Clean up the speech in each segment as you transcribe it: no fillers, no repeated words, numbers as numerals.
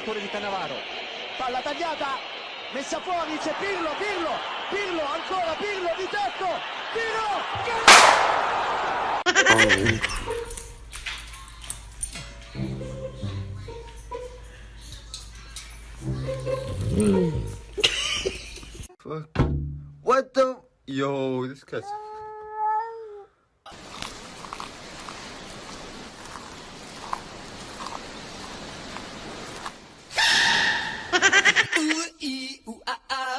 Di Cannavaro. Palla tagliata, messa fuori, c'è Pirlo, Pirlo, ancora Pirlo di tetto, Fuck. What the? Yo, this guy's.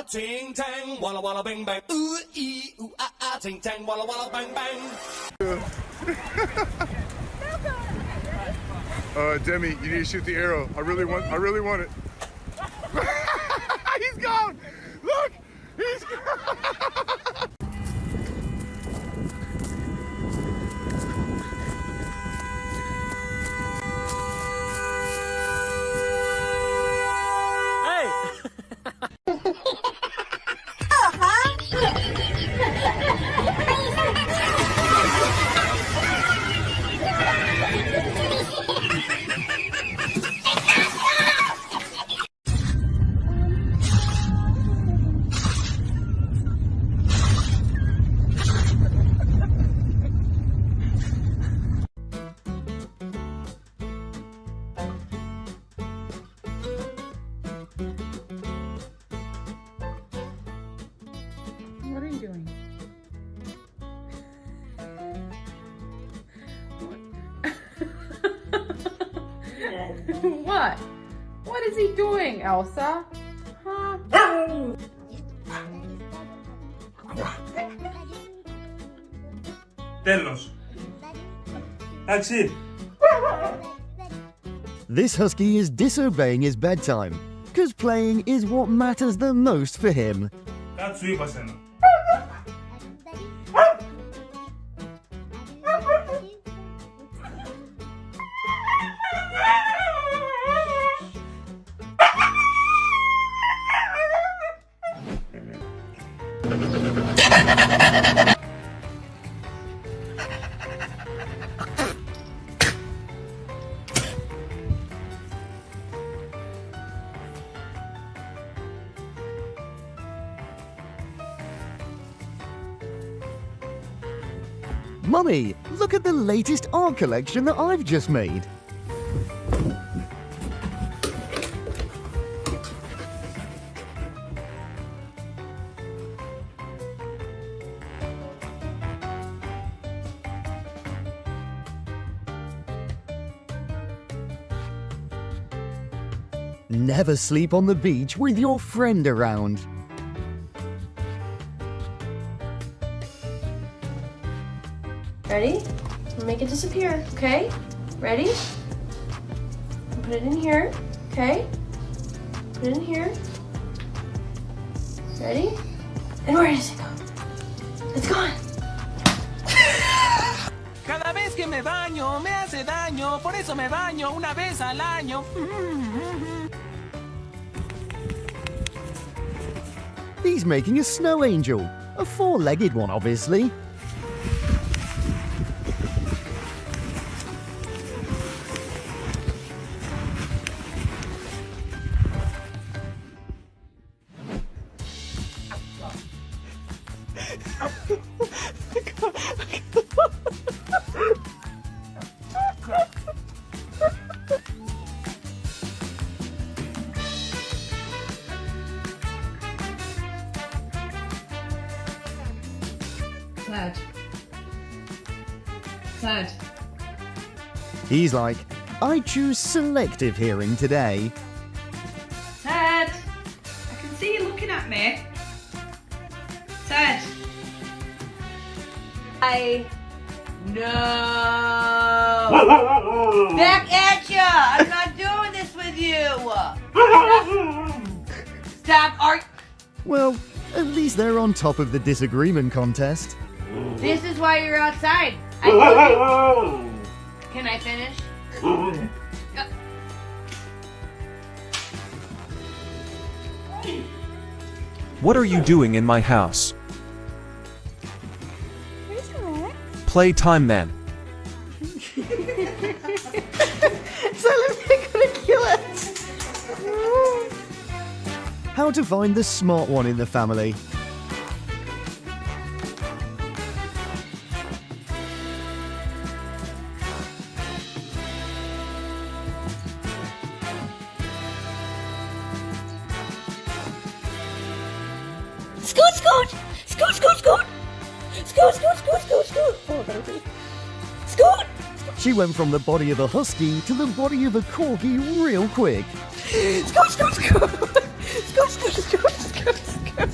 Ting tang, walla walla bang bang. Ooh ee ooh ah ah, ting tang, walla walla bang bang. Demi, you need to shoot the arrow. I really want it. He's gone. Look, he's gone. What are you doing? What? What is he doing, Elsa? Huh? Τέλος. Εντάξει. This husky is disobeying his bedtime, because playing is what matters the most for him. Κάτι σου είπα σένα. Mummy, look at the latest art collection that I've just made. Never sleep on the beach with your friend around. Ready? Make it disappear, okay? Ready? Put it in here, okay? Put it in here. Ready? And where does it go? It's gone. Cada vez que me baño me hace daño, por eso me baño una vez al año. He's making a snow angel, a four-legged one, obviously. Sad. He's like, I choose selective hearing today. Ted! I can see you looking at me. Ted! No! Back at ya! I'm not doing this with you! Stop Well, at least they're on top of the disagreement contest. This is why you're outside. Can I finish? What are you doing in my house? Play time then. So they're gonna kill it. how to find the smart one in the family. Scoot, scoot! Scoot, scoot, scoot! Scoot, scoot, scoot, scoot, scoot! Oh, baby. Scoot! She went from the body of a husky to the body of a corgi real quick. Scoot, scoot, scoot! Scoot, scoot, scoot, scoot, scoot!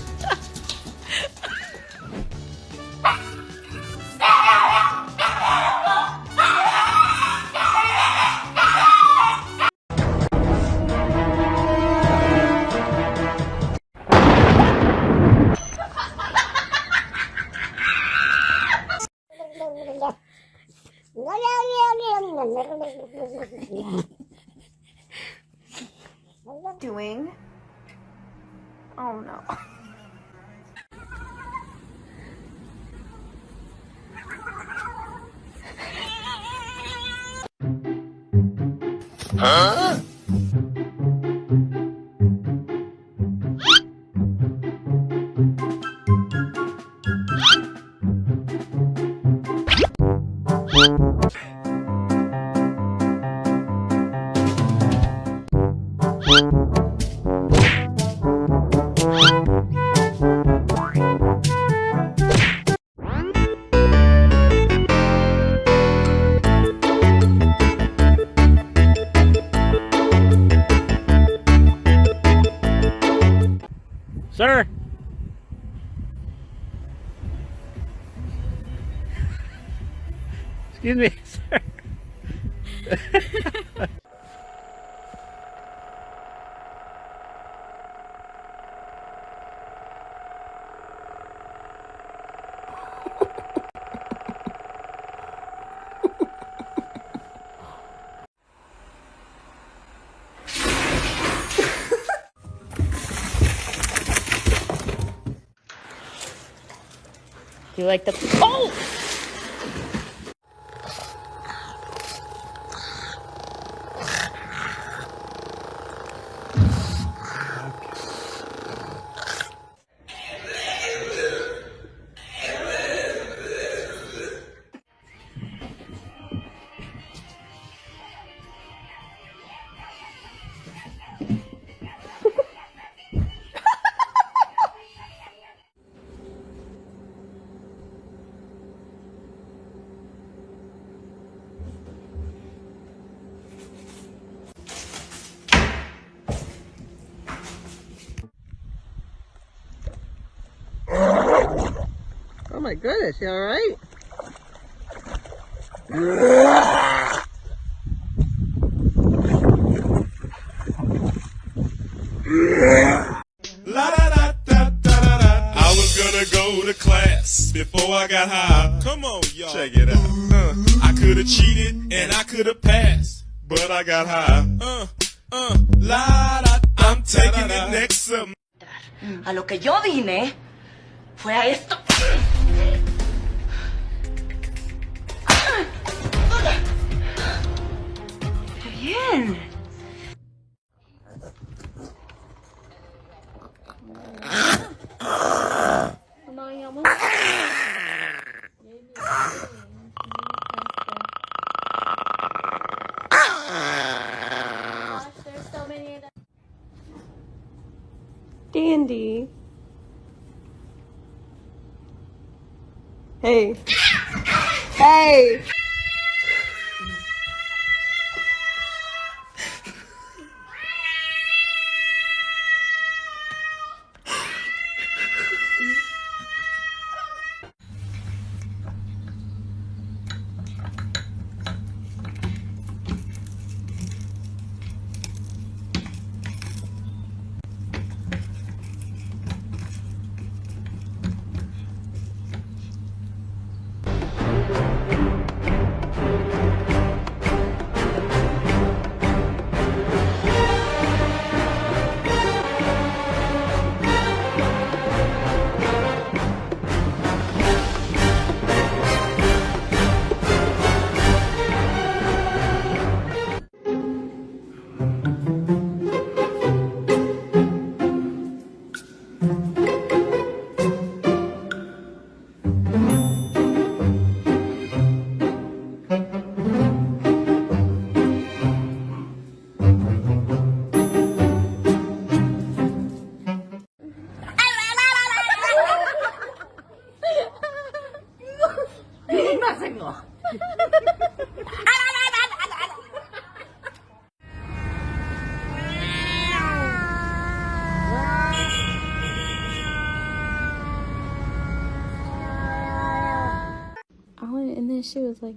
Doing? Oh no. Sir! Excuse me, sir. You like the... Oh! Oh my goodness, you alright? I was gonna go to class before I got high. Come on, y'all. Check it out. I could have cheated and I could have passed, but I got high. I'm taking it next summer. A lo que yo vine fue a esto. ¡Qué bien! Dandy. Hey. Hey! shoes, like